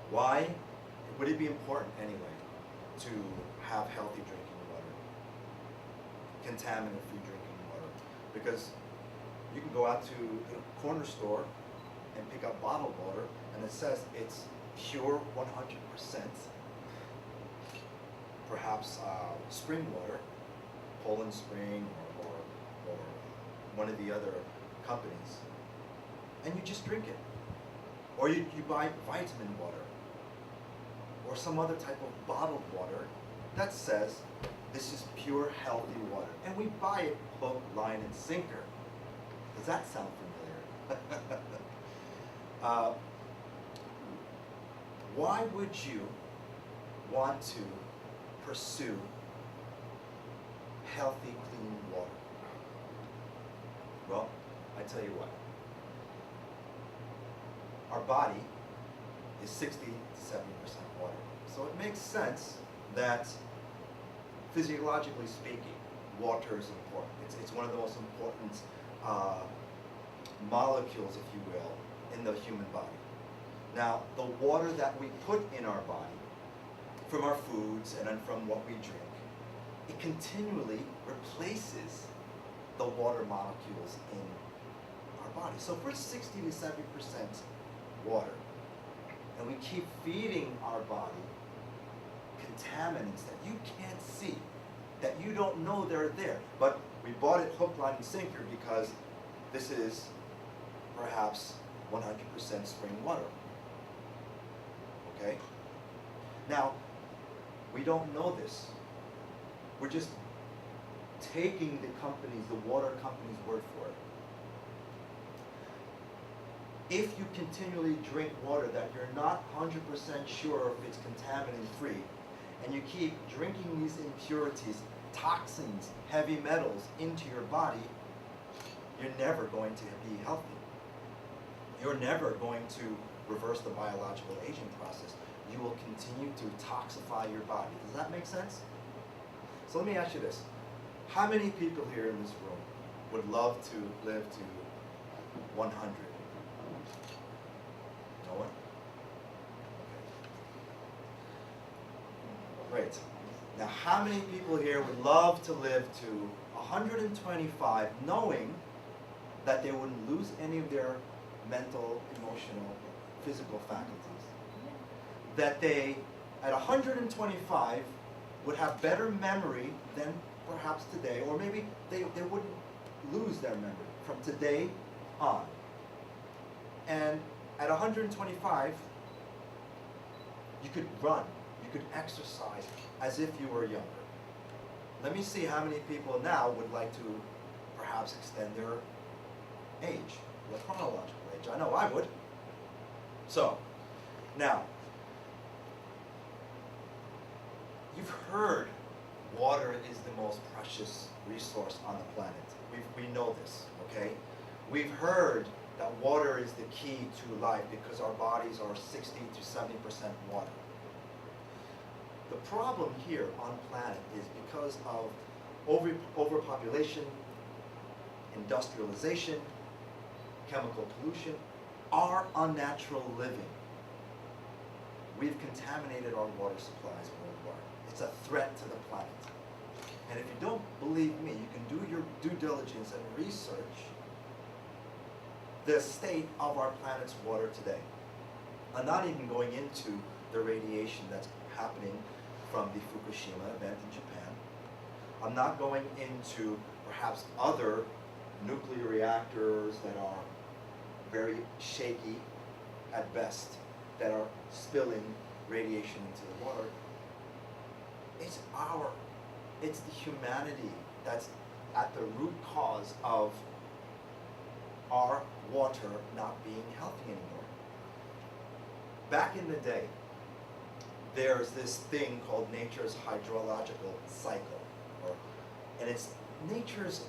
Why would it be important anyway to have healthy drinking water, contaminant-free drinking water? Because you can go out to the corner store and pick up bottled water, and it says it's pure 100%, perhaps spring water, Poland Spring or one of the other companies, and you just drink it. Or you buy vitamin water or some other type of bottled water that says this is pure healthy water. And we buy it hook, line, and sinker. Does that sound familiar? Why would you want to pursue healthy, clean water? Well, I tell you what. Our body is 60 to 70% water. So it makes sense that, physiologically speaking, water is important. It's one of the most important molecules, if you will, in the human body. Now, the water that we put in our body, from our foods and then from what we drink, it continually replaces the water molecules in our body. So if we're 60 to 70% water, and we keep feeding our body contaminants that you can't see, that you don't know they're there, but we bought it hook, line, and sinker because this is perhaps 100% spring water. Okay? Now, we don't know this. We're just taking the water company's word for it. If you continually drink water that you're not 100% sure if it's contaminant-free, and you keep drinking these impurities, toxins, heavy metals into your body, you're never going to be healthy. You're never going to reverse the biological aging process. You will continue to toxify your body. Does that make sense? So let me ask you this. How many people here in this room would love to live to 100? No one? Okay. Great. Now, how many people here would love to live to 125, knowing that they wouldn't lose any of their mental, emotional, physical faculties? That they, at 125, would have better memory than perhaps today, or maybe they wouldn't lose their memory from today on. And at 125, you could run, you could exercise as if you were younger. Let me see how many people now would like to perhaps extend their age, their chronological age. I know I would. So, now, you've heard water is the most precious resource on the planet. We know this, okay? We've heard that water is the key to life because our bodies are 60 to 70% water. The problem here on the planet is because of overpopulation, industrialization, chemical pollution, our unnatural living. We've contaminated our water supplies worldwide. It's a threat to the planet. And if you don't believe me, you can do your due diligence and research the state of our planet's water today. I'm not even going into the radiation that's happening from the Fukushima event in Japan. I'm not going into perhaps other nuclear reactors that are very shaky at best, that are spilling radiation into the water. It's the humanity that's at the root cause of our water not being healthy anymore. Back in the day, there's this thing called nature's hydrological cycle, and it's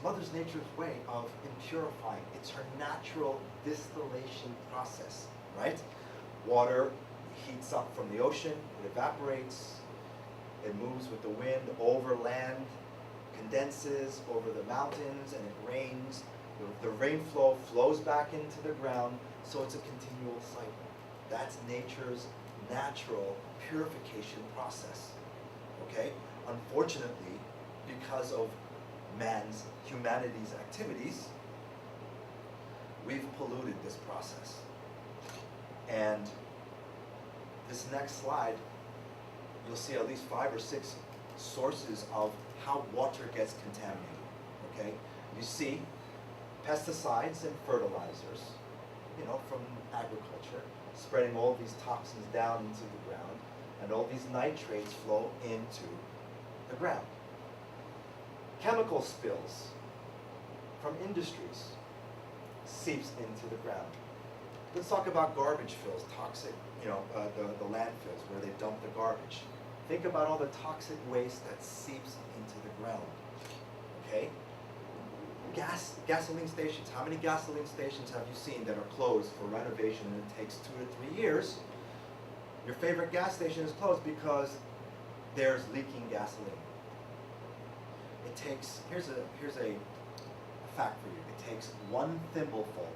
Mother Nature's way of impurifying. It's her natural distillation process, right? Water heats up from the ocean, it evaporates, it moves with the wind over land, condenses over the mountains, and it rains. The rainflow flows back into the ground, so it's a continual cycle. That's nature's natural purification process, okay? Unfortunately, because of humanity's activities, we've polluted this process. And this next slide, you'll see at least 5 or 6 sources of how water gets contaminated, okay? You see pesticides and fertilizers, you know, from agriculture, spreading all these toxins down into the ground, and all these nitrates flow into the ground. Chemical spills from industries seeps into the ground. Let's talk about garbage fills, toxic, you know, the landfills where they dump the garbage. Think about all the toxic waste that seeps into the ground, okay? Gasoline stations. How many gasoline stations have you seen that are closed for renovation and it takes 2 to 3 years? Your favorite gas station is closed because there's leaking gasoline. It takes, here's a fact for you. It takes 1 thimbleful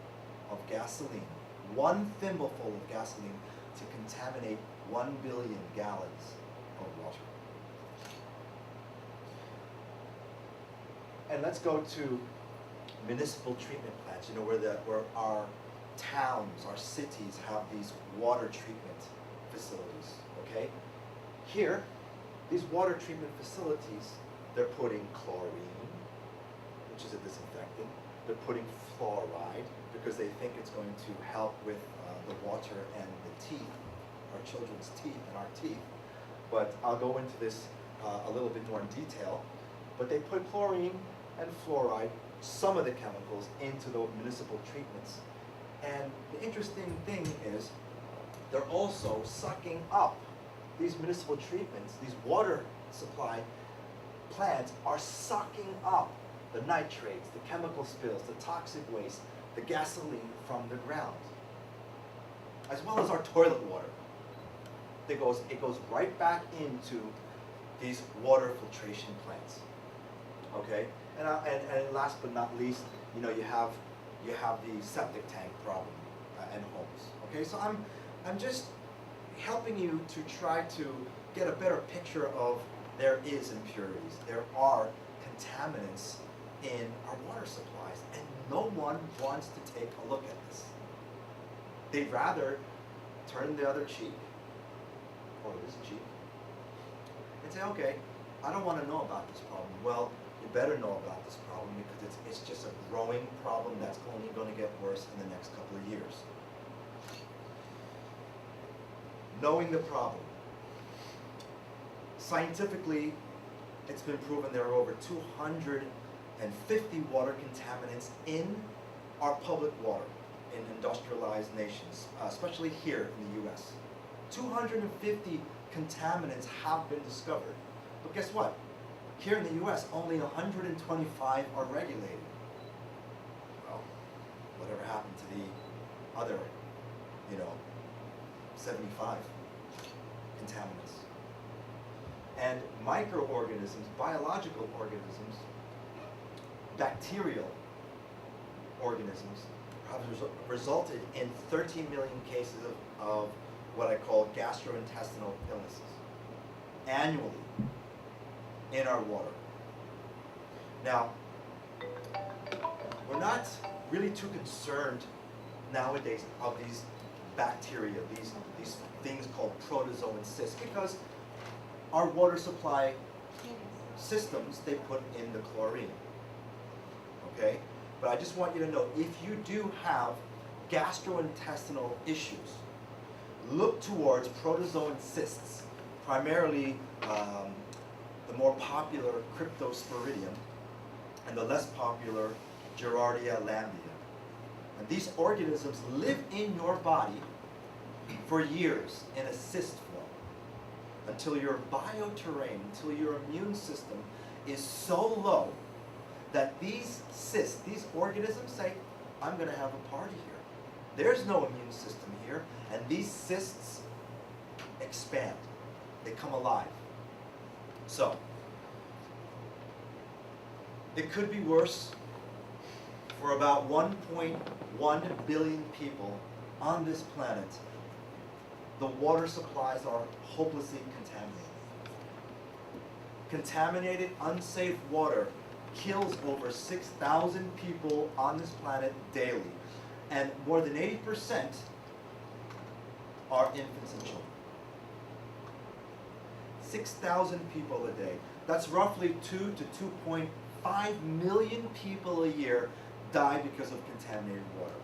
of gasoline, 1 thimbleful of gasoline to contaminate 1 billion gallons of water. And let's go to municipal treatment plants, you know, where our towns, our cities have these water treatment facilities, okay? Here, these water treatment facilities, they're putting chlorine, which is a disinfectant. They're putting fluoride because they think it's going to help with the water and the teeth, our children's teeth and our teeth. But I'll go into this a little bit more in detail. But they put chlorine and fluoride, some of the chemicals, into the municipal treatments. And the interesting thing is they're also sucking up these municipal treatments, these water supply plants are sucking up the nitrates, the chemical spills, the toxic waste, the gasoline from the ground, as well as our toilet water. It goes right back into these water filtration plants. Okay, and last but not least, you know, you have the septic tank problem in homes. Okay, so I'm just helping you to try to get a better picture of there is impurities, there are contaminants in our water supplies, and no one wants to take a look at this. They'd rather turn the other cheek, or this cheek, and say, okay, I don't want to know about this problem. Well, you better know about this problem because it's just a growing problem that's only going to get worse in the next couple of years. Knowing the problem. Scientifically, it's been proven there are over 250 water contaminants in our public water in industrialized nations, especially here in the US. 250 contaminants have been discovered. But guess what? Here in the US, only 125 are regulated. Well, whatever happened to the other, 75 contaminants? And microorganisms, biological organisms, bacterial organisms have resulted in 13 million cases of what I call gastrointestinal illnesses annually in our water. Now, we're not really too concerned nowadays of these bacteria, these things called protozoan cysts, because our water supply systems, they put in the chlorine, okay? But I just want you to know, if you do have gastrointestinal issues, look towards protozoan cysts, primarily the more popular Cryptosporidium and the less popular Giardia lamblia. And these organisms live in your body for years in a cyst form until your bioterrain, until your immune system is so low that these cysts, these organisms say, I'm going to have a party here. There's no immune system here, and these cysts expand. They come alive. So, it could be worse for about 1.1 billion people on this planet the water supplies are hopelessly contaminated. Contaminated, unsafe water kills over 6,000 people on this planet daily, and more than 80% are infants and children. 6,000 people a day. That's roughly 2 to 2.5 million people a year die because of contaminated water.